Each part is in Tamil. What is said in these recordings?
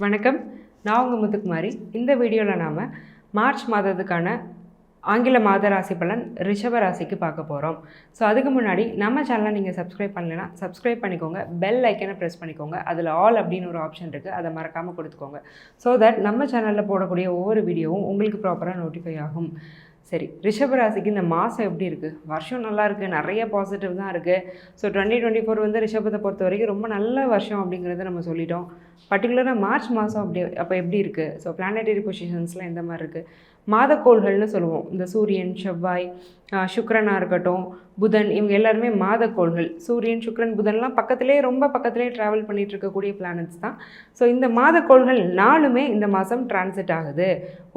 வணக்கம். நான் உங்கள் முத்துக்குமாரி. இந்த வீடியோவில் நாம் மார்ச் மாதத்துக்கான ஆங்கில மாத ராசி பலன் ரிஷப ராசிக்கு பார்க்க போகிறோம். ஸோ அதுக்கு முன்னாடி நம்ம சேனலை நீங்கள் சப்ஸ்கிரைப் பண்ணலைன்னா சப்ஸ்கிரைப் பண்ணிக்கோங்க. பெல் ஐக்கனை ப்ரெஸ் பண்ணிக்கோங்க. அதில் ஆல் அப்படின்னு ஒரு ஆப்ஷன் இருக்குது, அதை மறக்காமல் கொடுத்துக்கோங்க. ஸோ தட் நம்ம சேனலில் போடக்கூடிய ஒவ்வொரு வீடியோவும் உங்களுக்கு ப்ராப்பராக நோட்டிஃபை ஆகும். சரி, ரிஷபராசிக்கு இந்த மாதம் எப்படி இருக்குது? வருஷம் நல்லா இருக்குது, நிறைய பாசிட்டிவ் தான் இருக்குது. ஸோ 2024 வந்து ரிஷபத்தை பொறுத்த வரைக்கும் ரொம்ப நல்ல வருஷம் அப்படிங்கிறத நம்ம சொல்லிட்டோம். பர்டிகுலராக மார்ச் மாதம் அப்போ எப்படி இருக்குது? ஸோ பிளானட்டரி பொசிஷன்ஸ்லாம் எந்த மாதிரி இருக்குது? மாதக்கோள்கள்னு சொல்லுவோம். இந்த சூரியன், செவ்வாய், சுக்கிரனாக இருக்கட்டும், புதன், இவங்க எல்லாருமே மாதக்கோள்கள். சூரியன், சுக்கிரன், புதன்லாம் ரொம்ப பக்கத்திலே ட்ராவல் பண்ணிகிட்டு இருக்கக்கூடிய பிளானட்ஸ் தான். ஸோ இந்த மாதக்கோள்கள் நாலுமே இந்த மாதம் டிரான்சிட் ஆகுது.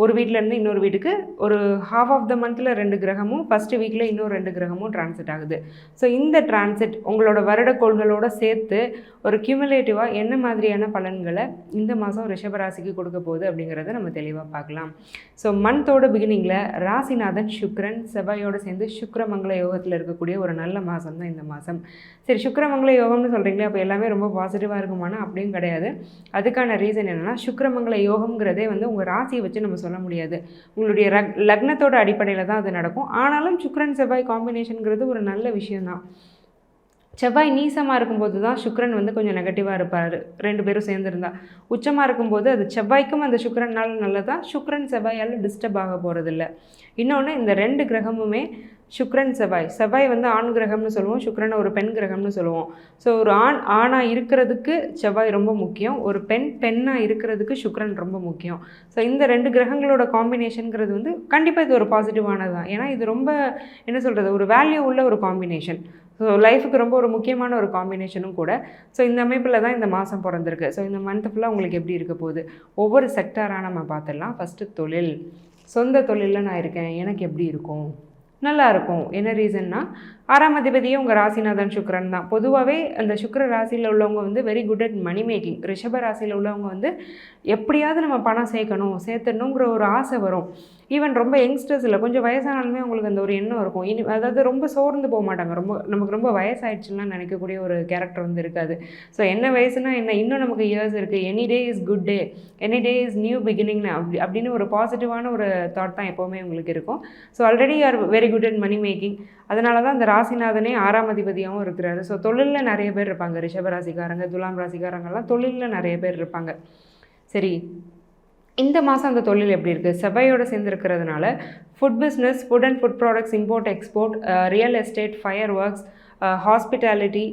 ஒரு வீட்டிலேருந்து இன்னொரு வீட்டுக்கு ஒரு ஹாஃப் ஆஃப் த மந்தில் 2 கிரகமும், ஃபஸ்ட்டு வீக்கில் இன்னும் 2 கிரகமும் டிரான்சிட் ஆகுது. ஸோ இந்த டிரான்சிட் உங்களோட வருடக்கோள்களோடு சேர்த்து ஒரு கியூமுலேட்டிவாக என்ன மாதிரியான பலன்களை இந்த மாதம் ரிஷபராசிக்கு கொடுக்க போகுது அப்படிங்கிறத நம்ம தெளிவாக பார்க்கலாம். ஸோ மந்தோட பிகினிங்கில் ராசிநாதன் சுக்கிரன் செவ்வாயோடு சேர்ந்து சுக்கிரமங்கல யோகத்தில் இருக்கக்கூடிய ஒரு நல்ல மாதம் தான் இந்த மாதம். சரி, சுக்கிரமங்கல யோகம்னு சொல்கிறீங்களே, அப்போ எல்லாமே ரொம்ப பாசிட்டிவாக இருக்குமானா அப்படியும் கிடையாது. அதுக்கான ரீசன் என்னென்னா, சுக்கிரமங்கல யோகம்ங்கிறதே வந்து உங்கள் ராசியை வச்சு நம்ம சொல்ல முடியாது. உங்களுடைய லக்னத்தோட அடிப்படையில் தான் அது நடக்கும். ஆனாலும் சுக்கிரன் செவ்வாய் காம்பினேஷனுங்கிறது ஒரு நல்ல விஷயம்தான். செவ்வாய் நீசமாக இருக்கும்போது தான் சுக்கிரன் வந்து கொஞ்சம் நெகட்டிவாக இருப்பார். 2 பேரும் சேர்ந்துருந்தா. உச்சமாக இருக்கும்போது அது செவ்வாய்க்கும் அந்த சுக்கிரனால் நல்லதான், சுக்கிரன் செவ்வாயால் டிஸ்டர்ப் ஆக போகிறதில்ல. இன்னொன்று, இந்த 2 கிரகமுமே சுக்கிரன் செவ்வாய் வந்து ஆண் கிரகம்னு சொல்லுவோம், சுக்கிரனை ஒரு பெண் கிரகம்னு சொல்லுவோம். ஸோ ஒரு ஆணாக இருக்கிறதுக்கு செவ்வாய் ரொம்ப முக்கியம், ஒரு பெண்ணாக இருக்கிறதுக்கு சுக்கிரன் ரொம்ப முக்கியம். ஸோ இந்த 2 கிரகங்களோட காம்பினேஷனுங்கிறது வந்து கண்டிப்பாக இது ஒரு பாசிட்டிவானது தான். ஏன்னா இது ரொம்ப என்ன சொல்கிறது, ஒரு வேல்யூ உள்ள ஒரு காம்பினேஷன். ஸோ லைஃபுக்கு ரொம்ப ஒரு முக்கியமான ஒரு காம்பினேஷனும் கூட. ஸோ இந்த அமைப்பில் தான் இந்த மாதம் பிறந்திருக்கு. ஸோ இந்த மந்த் ஃபுல்லாக உங்களுக்கு எப்படி இருக்க போகுது? ஒவ்வொரு செக்டாராக நம்ம பார்த்துடலாம். ஃபஸ்ட்டு தொழில். சொந்த தொழிலில் நான் இருக்கேன், எனக்கு எப்படி இருக்கும்? நல்லாயிருக்கும். என்ன ரீசன்னா, 6ஆம் அதிபதியே உங்கள் ராசிநாதன் சுக்கிரன் தான். பொதுவாகவே அந்த சுக்கிர ராசியில் உள்ளவங்க வந்து very good at money making. ரிஷப ராசியில் உள்ளவங்க வந்து எப்படியாவது நம்ம பணம் சேர்த்தணுங்கிற ஒரு ஆசை வரும். ஈவன் ரொம்ப யங்ஸ்டர்ஸ் இல்லை, கொஞ்சம் வயசானாலுமே அவங்களுக்கு அந்த ஒரு எண்ணம் இருக்கும். அதாவது ரொம்ப சோர்ந்து போக மாட்டாங்க. நமக்கு ரொம்ப வயசாகிடுச்சுலாம் நினைக்கக்கூடிய ஒரு கேரக்டர் வந்து இருக்காது. ஸோ என்ன வயசுனா என்ன, இன்னும் நமக்கு இயர்ஸ் இருக்குது, any day is good day, any day is new பிகினிங்னு அப்படின்னு ஒரு பாசிட்டிவான ஒரு தாட் தான் எப்போவுமே உங்களுக்கு இருக்கும். So already are very good at money making. அதனால தான் அந்த ராசிநாதனே 6ஆம் அதிபதியாகவும் இருக்கிறாரு. ஸோ தொழிலில் நிறைய பேர் இருப்பாங்க. ரிஷப ராசிக்காரங்க, துலாம் ராசிக்காரங்கெல்லாம் தொழிலில் நிறைய பேர் இருப்பாங்க. சரி, இந்த மாதம் அந்த தொழில் எப்படி இருக்குது? செவ்வாயோடு சேர்ந்துருக்கிறதுனால food business, food and food products, import export, real estate, fireworks, hospitality,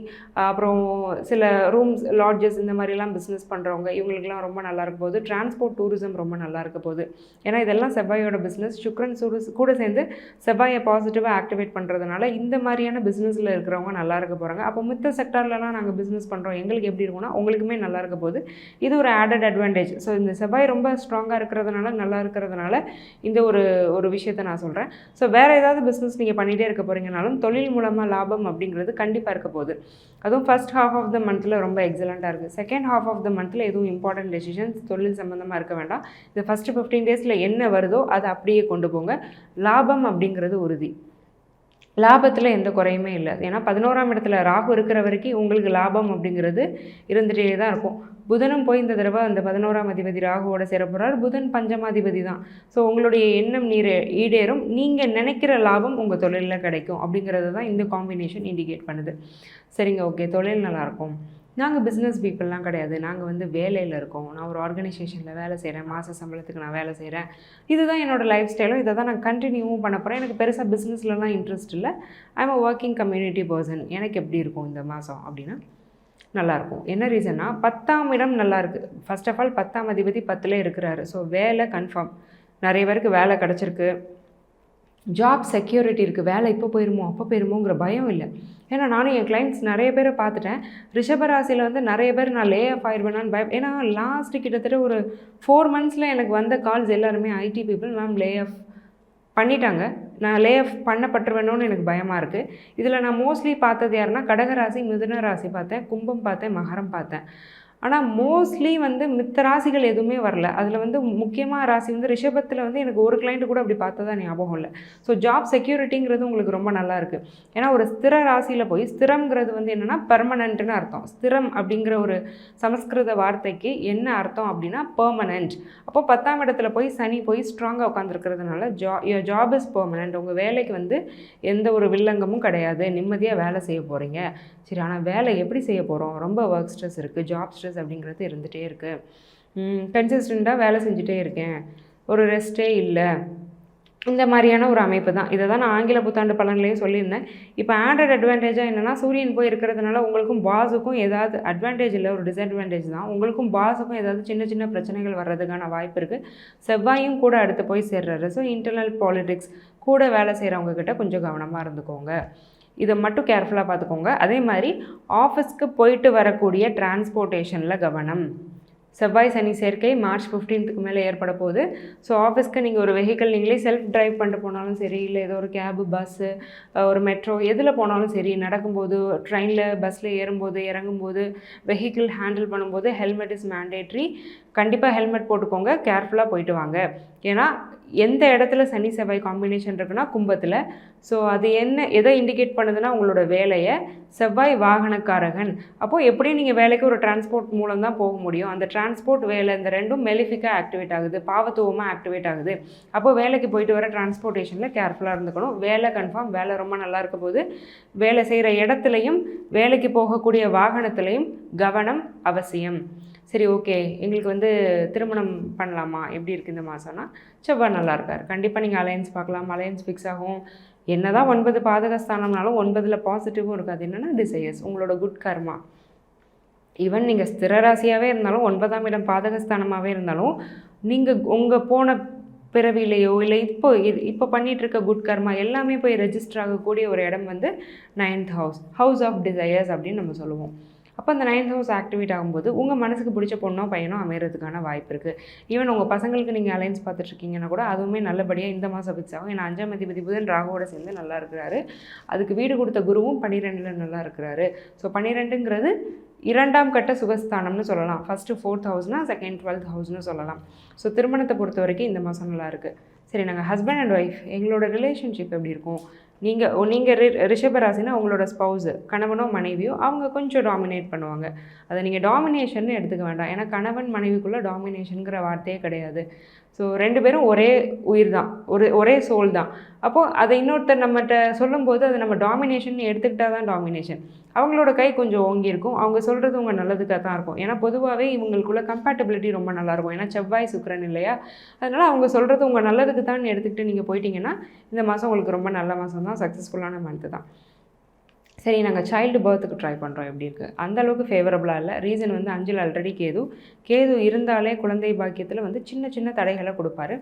அப்புறம் சில ரூம்ஸ், லாட்ஜஸ், இந்த மாதிரிலாம் பிஸ்னஸ் பண்ணுறவங்க, இவங்களுக்குலாம் ரொம்ப நல்லா இருக்க போகுது. டிரான்ஸ்போர்ட், டூரிசம் ரொம்ப நல்லா இருக்க போகுது. ஏன்னா இதெல்லாம் செவ்வாயோட பிஸ்னஸ். சுக்கிரன் கூட சேர்ந்து செவ்வாயை பாசிட்டிவாக ஆக்டிவேட் பண்ணுறதுனால இந்த மாதிரியான பிஸ்னஸில் இருக்கிறவங்க நல்லா இருக்க போகிறாங்க. அப்போ மித்த செக்டார்லலாம் நாங்கள் பிஸ்னஸ் பண்ணுறோம், எங்களுக்கு எப்படி இருக்கும்னா உங்களுக்குமே நல்லா இருக்க போகுது. இது ஒரு ஆடட் அட்வான்டேஜ். ஸோ இந்த செவ்வாய் ரொம்ப ஸ்ட்ராங்காக இருக்கிறதுனால, நல்லா இருக்கிறதுனால இந்த ஒரு விஷயத்தை நான் சொல்கிறேன். ஸோ வேறு ஏதாவது பிஸ்னஸ் நீங்கள் பண்ணிகிட்டே இருக்க போகிறீங்கனாலும் தொழில் மூலமாக லாபம் அப்படிங்கிறது கண்டிப்பாக இருக்க போகுது. அதுவும் ஃபர்ஸ்ட் ஹாஃப் ஆஃப் த மந்தில் ரொம்ப எக்ஸலண்ட்டாக இருக்குது. செகண்ட் ஹாஃப் ஆஃப் த மந்தில் எதுவும் இம்பார்ட்டன்ட் டெசிஷன்ஸ் தொழில் சம்மந்தமாக இருக்க வேண்டாம். இந்த ஃபஸ்ட்டு 15 டேஸில் என்ன வருதோ அதை அப்படியே கொண்டு போங்க. லாபம் அப்படிங்கிறது உறுதி. லாபத்தில் எந்த குறையுமே இல்லை. ஏன்னா 11ஆம் இடத்துல ராகு இருக்கிற வரைக்கும் உங்களுக்கு லாபம் அப்படிங்கிறது இருந்துகிட்டே தான் இருக்கும். புதனும் போய் இந்த தடவை அந்த 11ஆம் அதிபதி ராகுவோட சேர போகிறார். புதன் பஞ்சமாதிபதி தான். ஸோ உங்களுடைய எண்ணம் ஈடேறும். நீங்கள் நினைக்கிற லாபம் உங்கள் தொழிலில் கிடைக்கும் அப்படிங்கிறது தான் இந்த காம்பினேஷன் இண்டிகேட் பண்ணுது. சரிங்க, ஓகே, தொழில் நல்லாயிருக்கும். நாங்கள் பிஸ்னஸ் பீப்புளெலாம் கிடையாது, நாங்கள் வந்து வேலையில் இருக்கோம், நான் ஒரு ஆர்கனைசேஷனில் வேலை செய்கிறேன், மாத சம்பளத்துக்கு நான் வேலை செய்கிறேன், இதுதான் என்னோடய லைஃப் ஸ்டைலும், இதை தான் நான் கண்டினியூவும் பண்ண போகிறேன், எனக்கு பெருசாக பிஸ்னஸ்லலாம் இன்ட்ரெஸ்ட் இல்லை, I am a working community person, எனக்கு எப்படி இருக்கும் இந்த மாதம் அப்படின்னா நல்லாயிருக்கும். என்ன ரீசன்னா, 10ஆம் இடம் நல்லாயிருக்கு. ஃபர்ஸ்ட் ஆஃப் ஆல் 10ஆம் அதிபதி 10லே இருக்கிறாரு. ஸோ வேலை கன்ஃபார்ம், நிறைய பேருக்கு வேலை கிடச்சிருக்கு, ஜாப் செக்யூரிட்டி இருக்குது. வேலை இப்போ போயிருமோ அப்போ போயிருமோங்கிற பயம் இல்லை. ஏன்னா நானும் என் கிளைண்ட்ஸ் நிறைய பேரை பார்த்துட்டேன். ரிஷபராசியில் வந்து நிறைய பேர் நான் லே ஆஃப் ஆயிடுவேனான்னு ஏன்னா லாஸ்ட்டு கிட்டத்தட்ட ஒரு 4 மந்த்ஸில் எனக்கு வந்த கால்ஸ் எல்லாருமே ID people, ma'am lay off பண்ணிட்டாங்க, நான் லே ஆஃப் பண்ணப்பட்டுருவேணும்னு எனக்கு பயமாக இருக்குது. இதில் நான் மோஸ்ட்லி பார்த்தது யாருன்னா கடகராசி, மிதுன ராசி பார்த்தேன், கும்பம் பார்த்தேன், மகரம் பார்த்தேன். ஆனால் மோஸ்ட்லி வந்து மித்த ராசிகள் எதுவுமே வரல. அதில் வந்து முக்கியமான ராசி வந்து ரிஷபத்தில் வந்து எனக்கு ஒரு கிளைண்ட் கூட அப்படி பார்த்ததா ஞாபகம் இல்லை. ஸோ ஜாப் செக்யூரிட்டிங்கிறது உங்களுக்கு ரொம்ப நல்லா இருக்குது. ஏன்னா ஒரு ஸ்திர ராசியில் போய் ஸ்திரம்ங்கிறது வந்து என்னென்னா பெர்மனண்ட்டுன்னு அர்த்தம். ஸ்திரம் அப்படிங்கிற ஒரு சமஸ்கிருத வார்த்தைக்கு என்ன அர்த்தம் அப்படின்னா பெர்மனண்ட். அப்போ 10ஆம் இடத்துல போய் சனி போய் ஸ்ட்ராங்காக உட்காந்துருக்கிறதுனால ஜாப் இஸ் பெர்மனண்ட். உங்கள் வேலைக்கு வந்து எந்த ஒரு வில்லங்கமும் கிடையாது, நிம்மதியாக வேலை செய்ய போகிறீங்க. சரி, ஆனால் வேலை எப்படி செய்ய போகிறோம்? ரொம்ப ஒர்க் ஸ்ட்ரெஸ் இருக்குது, ஜாப் ஸ்ட்ரெஸ் அப்படிங்கிறது இருந்துகிட்டே இருக்குது. கன்சிஸ்டண்ட்டாக வேலை செஞ்சுட்டே இருக்கேன், ஒரு ரெஸ்ட்டே இல்லை. இந்த மாதிரியான ஒரு அமைப்பு தான். இதை தான் நான் ஆங்கில புத்தாண்டு பலன்லேயே சொல்லியிருந்தேன். இப்போ ஆண்ட்ராய்டு அட்வான்டேஜாக என்னென்னா சூரியன் போய் இருக்கிறதுனால உங்களுக்கும் பாஸுக்கும் ஏதாவது அட்வான்டேஜ் இல்லை, ஒரு டிஸ்அட்வான்டேஜ் தான். உங்களுக்கும் பாஸுக்கும் ஏதாவது சின்ன சின்ன பிரச்சனைகள் வர்றதுக்கான வாய்ப்பு இருக்குது. செவ்வாயும் கூட அடுத்து போய் சேர்றாரு. ஸோ இன்டர்னல் பாலிடிக்ஸ் கூட வேலை செய்கிறவங்க கிட்ட கொஞ்சம் கவனமாக இருந்துக்கோங்க. இதை மட்டும் கேர்ஃபுல்லாக பார்த்துக்கோங்க. அதே மாதிரி ஆஃபீஸ்க்கு போயிட்டு வரக்கூடிய டிரான்ஸ்போர்ட்டேஷனில் கவனம். செவ்வாய் சனி சேர்க்கை மார்ச் 15க்கு மேலே ஏற்பட போகுது. ஸோ ஆஃபீஸ்க்கு நீங்கள் ஒரு வெஹிக்கிள் நீங்களே செல்ஃப் ட்ரைவ் பண்ணிட்டு போனாலும் சரி, இல்லை ஏதோ ஒரு கேபு, பஸ்ஸு, ஒரு மெட்ரோ எதில் போனாலும் சரி, நடக்கும்போது, ட்ரெயினில், பஸ்ஸில் ஏறும்போது, இறங்கும்போது, வெஹிக்கிள் ஹேண்டில் பண்ணும்போது ஹெல்மெட் இஸ் மேண்டேட்ரி. கண்டிப்பாக ஹெல்மெட் போட்டுக்கோங்க, கேர்ஃபுல்லாக போயிட்டு வாங்க. ஏன்னா எந்த இடத்துல சனி செவ்வாய் காம்பினேஷன் இருக்குன்னா கும்பத்தில். ஸோ அது எதை இண்டிகேட் பண்ணுதுன்னா உங்களோட வேலையை. செவ்வாய் வாகனக்காரகன். அப்போது எப்படியும் நீங்கள் வேலைக்கு ஒரு டிரான்ஸ்போர்ட் மூலம் தான் போக முடியும். அந்த டிரான்ஸ்போர்ட் வேலை இந்த ரெண்டும் மெலிஃபிக்காக ஆக்டிவேட் ஆகுது, பாவத்துவமாக ஆக்டிவேட் ஆகுது. அப்போது வேலைக்கு போயிட்டு வர டிரான்ஸ்போர்ட்டேஷனில் கேர்ஃபுல்லாக இருந்துக்கணும். வேலை கன்ஃபார்ம், வேலை ரொம்ப நல்லா இருக்க போது. வேலை செய்கிற இடத்துலையும் வேலைக்கு போகக்கூடிய வாகனத்துலேயும் கவனம் அவசியம். சரி, ஓகே, எங்களுக்கு வந்து திருமணம் பண்ணலாமா, எப்படி இருக்குது இந்த மாதம்னா செவ்வாய் நல்லா இருக்கார். கண்டிப்பாக நீங்கள் அலையன்ஸ் பார்க்கலாம், அலையன்ஸ் ஃபிக்ஸ் ஆகும். என்ன தான் 9 பாதகஸ்தானம்னாலும் 9ல் பாசிட்டிவும் இருக்குது. அது என்னென்னா டிசையர்ஸ், உங்களோட குட் கர்மா. ஈவன் நீங்கள் ஸ்திர ராசியாகவே இருந்தாலும் 9ஆம் இடம் பாதகஸ்தானமாகவே இருந்தாலும் நீங்கள் உங்கள் போன பிறவிலையோ இல்லை இப்போ பண்ணிகிட்டு இருக்க குட் கர்மா எல்லாமே போய் ரெஜிஸ்டர் ஆகக்கூடிய ஒரு இடம் வந்து 9th house, house of desires அப்படின்னு நம்ம சொல்லுவோம். அப்போ அந்த 9th ஹவுஸ் ஆக்டிவேட் ஆகும்போது உங்கள் மனசுக்கு பிடிச்ச பொண்ணோ பையனோ அமைகிறதுக்கான வாய்ப்பு இருக்குது. ஈவன் உங்கள் பசங்களுக்கு நீங்கள் அலைன்ஸ் பார்த்துட்ருக்கீங்கன்னா கூட அதுவுமே நல்லபடியாக இந்த மாதம் ஃபிக்ஸ் ஆகும். ஏன்னா 5ஆம் அதிபதி புதன் ராகுவோட சேர்ந்து நல்லா இருக்கிறாரு. அதுக்கு வீடு கொடுத்த குருவும் 12ல் நல்லா இருக்கிறாரு. ஸோ 12ங்கிறது 2ஆம் கட்ட சுகஸ்தானம்னு சொல்லலாம். ஃபஸ்ட்டு 4th ஹவுஸ்னால் செகண்ட் 12th ஹவுஸ்னு சொல்லலாம். ஸோ திருமணத்தை பொறுத்த வரைக்கும் இந்த மாதம் நல்லா இருக்குது. சரி, நாங்கள் ஹஸ்பண்ட் அண்ட் ஒய்ஃப் எங்களோட ரிலேஷன்ஷிப் எப்படி இருக்கும்? நீங்கள் ரிஷபராசினா உங்களோட ஸ்பௌஸு, கணவனோ மனைவியோ, அவங்க கொஞ்சம் டாமினேட் பண்ணுவாங்க. அதை நீங்கள் டாமினேஷன் எடுத்துக்க வேண்டாம். ஏன்னா கணவன் மனைவிக்குள்ளே டாமினேஷனுங்கிற வார்த்தையே கிடையாது. ஸோ 2 பேரும் ஒரே உயிர் தான், ஒரே சோல் தான். அப்போது அதை இன்னொருத்தர் நம்மகிட்ட சொல்லும்போது அது நம்ம டாமினேஷன் எடுத்துக்கிட்டால் தான் டாமினேஷன். அவங்களோட கை கொஞ்சம் ஓங்கி இருக்கும், அவங்க சொல்கிறது உங்கள் நல்லதுக்காக தான் இருக்கும். ஏன்னா பொதுவாகவே இவங்களுக்குள்ள கம்பேட்டபிலிட்டி ரொம்ப நல்லாயிருக்கும். ஏன்னா செவ்வாய் சுக்கிரன் இல்லையா, அதனால் அவங்க சொல்கிறது உங்கள் நல்லதுக்கு தான் எடுத்துக்கிட்டு நீங்கள் போயிட்டீங்கன்னா இந்த மாதம் உங்களுக்கு ரொம்ப நல்ல மாதம் தான், சக்ஸஸ்ஃபுல்லான மந்த்து தான். சரி, நாங்கள் சைல்டு பர்த்துக்கு ட்ரை பண்ணுறோம், எப்படி இருக்குது? அந்தளவுக்கு ஃபேவரபுளாக இல்லை. ரீசன் வந்து 5ல் ஆல்ரெடி கேது இருந்தாலே குழந்தை பாக்கியத்தில் வந்து சின்ன சின்ன தடைகளை கொடுப்பாரு.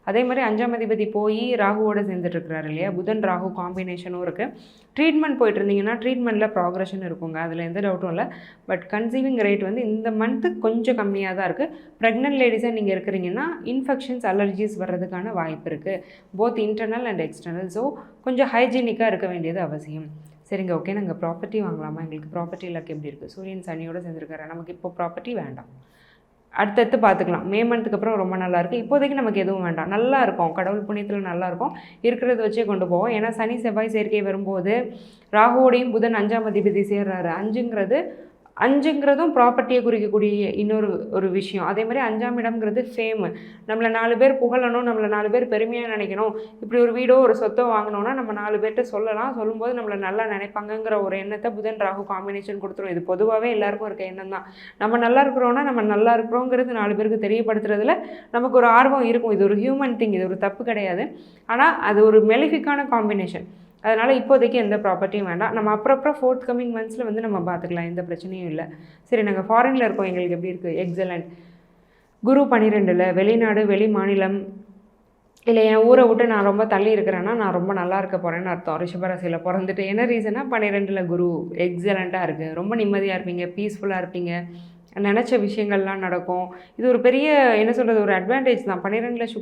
அதே மாதிரி 5ஆம் அதிபதி போய் ராகுவோடு சேர்ந்துட்டுருக்கிறாரு இல்லையா, புதன் ராகு காம்பினேஷனும் இருக்குது. ட்ரீட்மெண்ட் போயிட்டு இருந்தீங்கன்னா ட்ரீட்மெண்ட்டில் ப்ராக்ரெஷன் இருக்குங்க, அதில் எந்த டவுட்டும் இல்லை. பட் கன்சீவிங் ரேட் வந்து இந்த மந்த்து கொஞ்சம் கம்மியாக தான் இருக்குது. ப்ரெக்னென்ட் லேடிஸாக நீங்கள் இருக்கிறீங்கன்னா இன்ஃபெக்ஷன்ஸ், அலர்ஜிஸ் வர்றதுக்கான வாய்ப்பு இருக்குது, both internal and external. So கொஞ்சம் ஹைஜீனிக்காக இருக்க வேண்டியது அவசியம். சரிங்க, ஓகே, நாங்கள் ப்ராப்பர்ட்டி வாங்கலாமா? எங்களுக்கு ப்ராப்பர்ட்டி லக் எப்படி இருக்குது? சூரியன் சனியோடு சேர்ந்துருக்காரு. நமக்கு இப்போ ப்ராப்பர்ட்டி வேண்டாம், அடுத்தடுத்து பார்த்துக்கலாம். மே மந்த்துக்கு அப்புறம் ரொம்ப நல்லாயிருக்கு. இப்போதைக்கு நமக்கு எதுவும் வேண்டாம், நல்லா இருக்கும், கடவுள் புண்ணியத்தில் நல்லாயிருக்கும், இருக்கிறத வச்சே கொண்டு போவோம். ஏன்னா சனி செவ்வாய் சேர்க்கை வரும்போது ராகுவோடையும் புதன் 5ஆம் அதிபதி சேர்றாரு. 5ங்கிறதும் ப்ராப்பர்ட்டியை குறிக்கக்கூடிய ஒரு விஷயம். அதே மாதிரி 5ஆம் இடம்ங்கிறது ஃபேமு. நம்மளை 4 பேர் புகழணும், நம்மளை 4 பேர் பெருமையாக நினைக்கணும். இப்படி ஒரு வீடோ ஒரு சொத்தோ வாங்கினோன்னா நம்ம 4 பேர்கிட்ட சொல்லலாம், சொல்லும்போது நம்மளை நல்லா நினைப்பாங்கங்கிற ஒரு எண்ணத்தை புதன் ராகு காம்பினேஷன் கொடுத்துரும். இது பொதுவாகவே எல்லாருக்கும் இருக்க எண்ணம் தான். நம்ம நல்லா இருக்கிறோன்னா நம்ம நல்லா இருக்கிறோங்கிறது 4 பேருக்கு தெரியப்படுத்துறதுல நமக்கு ஒரு ஆர்வம் இருக்கும். இது ஒரு ஹியூமன் திங், இது ஒரு தப்பு கிடையாது. ஆனால் அது ஒரு மெலிஃபிக்கான காம்பினேஷன். அதனால் இப்போதைக்கு எந்த ப்ராப்பர்ட்டியும் வேண்டாம். நம்ம அப்புறம் ஃபோர்த் கமிங் மந்த்ஸில் வந்து நம்ம பார்த்துக்கலாம், எந்த பிரச்சனையும் இல்லை. சரி, நாங்கள் ஃபாரினில் இருக்கோம், எங்களுக்கு எப்படி இருக்குது? எக்ஸலண்ட். குரு 12ல், வெளிநாடு, வெளி மாநிலம், இல்லை என் ஊரை விட்டு நான் ரொம்ப தள்ளி இருக்கிறேன்னா நான் ரொம்ப நல்லா இருக்க போகிறேன்னு அர்த்தம். ரிஷபராசியில் பிறந்துட்டு என்ன ரீசனாக 12ல் குரு எக்ஸலண்ட்டாக இருக்குது. ரொம்ப நிம்மதியாக இருப்பீங்க, பீஸ்ஃபுல்லாக இருப்பீங்க, நினச்ச விஷயங்கள்லாம் நடக்கும். இது ஒரு பெரிய என்ன சொல்கிறது, ஒரு அட்வான்டேஜ் தான். 12ல்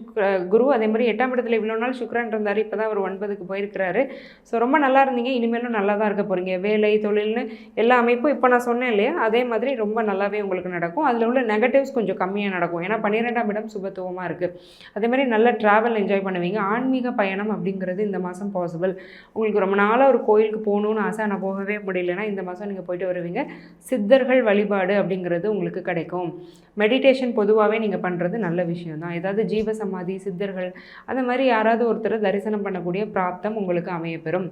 குரு, அதே மாதிரி 8ஆம் இடத்துல இவ்வளோ நாள் சுக்கிரன் இருந்தார், இப்போ தான் அவர் 9க்கு போயிருக்கிறாரு. ஸோ ரொம்ப நல்லா இருந்தீங்க, இனிமேலும் நல்லா தான் இருக்க போகிறீங்க. வேலை, தொழில்னு எல்லா அமைப்பும் இப்போ நான் சொன்னேன் இல்லையா, அதே மாதிரி ரொம்ப நல்லாவே உங்களுக்கு நடக்கும். அதில் உள்ள நெகட்டிவ்ஸ் கொஞ்சம் கம்மியாக நடக்கும். ஏன்னா 12ஆம் இடம் சுபத்துவமாக இருக்குது. அதே மாதிரி நல்ல ட்ராவல் என்ஜாய் பண்ணுவீங்க. ஆன்மீக பயணம் அப்படிங்கிறது இந்த மாதம் பாசிபிள். உங்களுக்கு ரொம்ப நாளாக ஒரு கோயிலுக்கு போகணுன்னு ஆசை, ஆனால் போகவே முடியலன்னா இந்த மாதம் நீங்கள் போயிட்டு வருவீங்க. சித்தர்கள் வழிபாடு அப்படிங்கிறது உங்களுக்கு கிடைக்கும். மெடிடேஷன் பொதுவாகவே நீங்கள் பண்ணுறது நல்ல விஷயம் தான். ஏதாவது ஜீவசமாதி, சித்தர்கள் அந்த மாதிரி யாராவது ஒருத்தரை தரிசனம் பண்ணக்கூடிய பிராப்தம் உங்களுக்கு அமையப்பெறும்.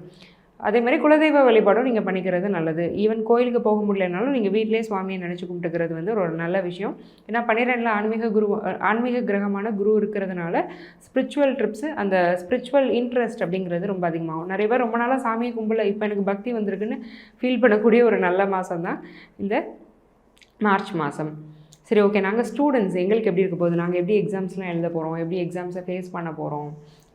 அதே மாதிரி குலதெய்வ வழிபாடும் நீங்கள் பண்ணிக்கிறது நல்லது. ஈவன் கோயிலுக்கு போக முடியலனாலும் நீங்கள் வீட்டிலே சுவாமியை நினச்சி கும்பிட்டுக்கிறது வந்து ஒரு நல்ல விஷயம். ஏன்னா 12ல் ஆன்மீக கிரகமான குரு இருக்கிறதுனால ஸ்பிரிச்சுவல் ட்ரிப்ஸு, அந்த ஸ்பிரிச்சுவல் இன்ட்ரெஸ்ட் அப்படிங்கிறது ரொம்ப அதிகமாகும். நிறைய பேர் ரொம்ப நாளாக சாமியை கும்பல, இப்போ எனக்கு பக்தி வந்திருக்குன்னு ஃபீல் பண்ணக்கூடிய ஒரு நல்ல மாதம் தான் இந்த மார்ச் மாதம். சரி, ஓகே. நாங்கள் ஸ்டூடெண்ட்ஸ், எங்களுக்கு எப்படி இருக்க போகுது, நாங்கள் எப்படி எக்ஸாம்ஸ்லாம் எழுத போகிறோம், எப்படி எக்ஸாம்ஸை ஃபேஸ் பண்ண போகிறோம்.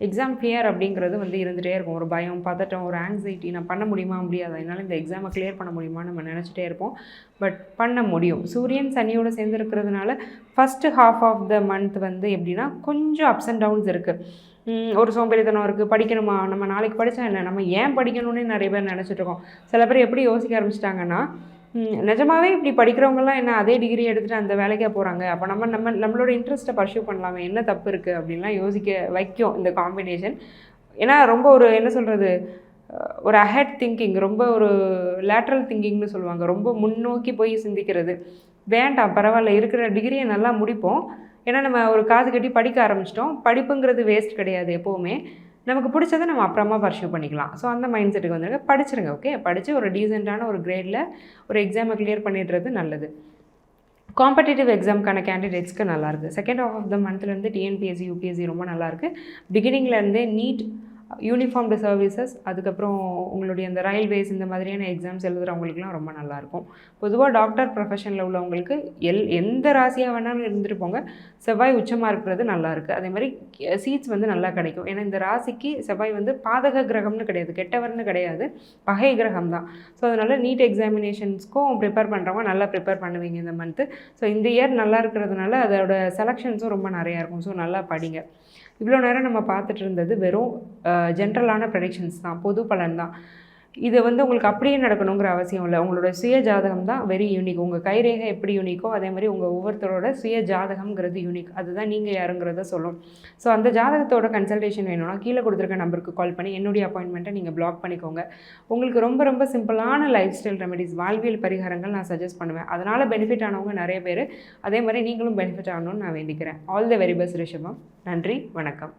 எக்ஸாம் ஃபியர் அப்படிங்கிறது வந்து இருந்துகிட்டே இருக்கும். ஒரு பயம், பதட்டம், ஒரு ஆங்ஸைட்டி. நான் பண்ண முடியுமா, முடியாதா, என்னால் இந்த எக்ஸாமை கிளியர் பண்ண முடியுமான்னு நம்ம நினச்சிட்டே இருப்போம். பட் பண்ண முடியும். சூரியன் சனியோடு சேர்ந்துருக்கிறதுனால first half of the month வந்து எப்படின்னா கொஞ்சம் அப்ஸ் அண்ட் டவுன்ஸ் இருக்குது. ஒரு சோம்பேறித்தனம் இருக்குது. படிக்கணுமா, நம்ம நாளைக்கு படித்தா என்ன, நம்ம ஏன் படிக்கணும்னு நிறைய பேர் நினச்சிட்ருக்கோம். சில பேர் எப்படி யோசிக்க ஆரம்பிச்சிட்டாங்கன்னா, நிஜமாகவே இப்படி படிக்கிறவங்கலாம் என்ன அதே டிகிரி எடுத்துகிட்டு அந்த வேலைக்காக போகிறாங்க, அப்போ நம்மளோட இன்ட்ரெஸ்ட்டை பர்சியூ பண்ணலாமே, என்ன தப்பு இருக்குது அப்படின்லாம் யோசிக்க வைக்கும் இந்த காம்பினேஷன். ஏன்னா ரொம்ப ஒரு என்ன சொல்கிறது, ஒரு அஹெட் திங்கிங், ரொம்ப ஒரு லேட்ரல் திங்கிங்னு சொல்லுவாங்க. ரொம்ப முன்னோக்கி போய் சிந்திக்கிறது. வேண்டாம், பரவாயில்ல, இருக்கிற டிகிரியை நல்லா முடிப்போம். ஏன்னா நம்ம ஒரு காசு கட்டி படிக்க ஆரம்பிச்சிட்டோம். படிப்புங்கிறது வேஸ்ட் கிடையாது எப்போவுமே. நமக்கு பிடிச்சதை நம்ம அப்புறமா பர்சியூ பண்ணிக்கலாம். ஸோ அந்த மைண்ட் செட்டுக்கு வந்துடுங்க. படிச்சிருங்க. ஓகே, படித்து ஒரு டீசெண்டான ஒரு கிரேடில் ஒரு எக்ஸாமை கிளியர் பண்ணிடுறது நல்லது. காம்படிட்டிவ் எக்ஸாமுக்கான கேண்டிடேட்ஸ்க்கு நல்லாயிருக்கு. செகண்ட் ஹாஃப் ஆஃப் த மந்த்லேருந்து டிஎன்பிஎஸ்சி, யூபிஎஸ்சி ரொம்ப நல்லாயிருக்கு. பிகினிங்லேருந்தே நீட், யூனிஃபார்ம்டு சர்வீசஸ், அதுக்கப்புறம் உங்களுடைய அந்த ரயில்வேஸ், இந்த மாதிரியான எக்ஸாம்ஸ் எழுதுகிறவங்களுக்குலாம் ரொம்ப நல்லாயிருக்கும். பொதுவாக டாக்டர் ப்ரொஃபஷனில் உள்ளவங்களுக்கு எந்த ராசியாக வேணாலும் இருந்துட்டு போங்க, செவ்வாய் உச்சமாக இருக்கிறது நல்லாயிருக்கு. அதே மாதிரி சீட்ஸ் வந்து நல்லா கிடைக்கும். ஏன்னா இந்த ராசிக்கு செவ்வாய் வந்து பாதக கிரகம்னு கிடையாது, கெட்டவர்னு கிடையாது, பகை கிரகம் தான். ஸோ அதனால் நீட் எக்ஸாமினேஷன்ஸ்க்கும் ப்ரிப்பேர் பண்ணுறவங்க நல்லா ப்ரிப்பேர் பண்ணுவீங்க இந்த மந்த்து. ஸோ இந்த இயர் நல்லா இருக்கிறதுனால அதோட செலெக்ஷன்ஸும் ரொம்ப நிறையா இருக்கும். ஸோ நல்லா படிங்க. இவ்வளோ நேரம் நம்ம பார்த்துட்டு இருந்தது வெறும் ஜென்ரலான ப்ரெடிக்ஷன்ஸ் தான், பொது பலன் தான். இது வந்து உங்களுக்கு அப்படியே நடக்கணுங்கிற அவசியம் இல்லை. உங்களோட சுய ஜாதகம் தான் வெரி யூனிக். உங்கள் கைரேகை எப்படி யூனிக்கோ அதே மாதிரி உங்கள் ஒவ்வொருத்தரோட சுய ஜாதகம்ங்கிறது யூனிக். அதுதான் நீங்கள் யாருங்கிறத சொல்லும். ஸோ அந்த ஜாதகத்தோட கன்சல்டேஷன் வேணும்னா கீழே கொடுத்துருக்க நம்பருக்கு கால் பண்ணி என்னுடைய அப்பாயின்மெண்ட்டை நீங்கள் பிளாக் பண்ணிக்கோங்க. உங்களுக்கு ரொம்ப ரொம்ப சிம்பிளான லைஃப் ஸ்டைல் ரெமெடிஸ், வாழ்வியல் பரிகாரங்கள் நான் சஜஸ்ட் பண்ணுவேன். அதனால் பெனிஃபிட் ஆனவங்க நிறைய பேர். அதே மாதிரி நீங்களும் பெனிஃபிட் ஆகணும்னு நான் வேண்டிக்கிறேன். ஆல் த வெரி பெஸ்ட் ரிஷபம். நன்றி, வணக்கம்.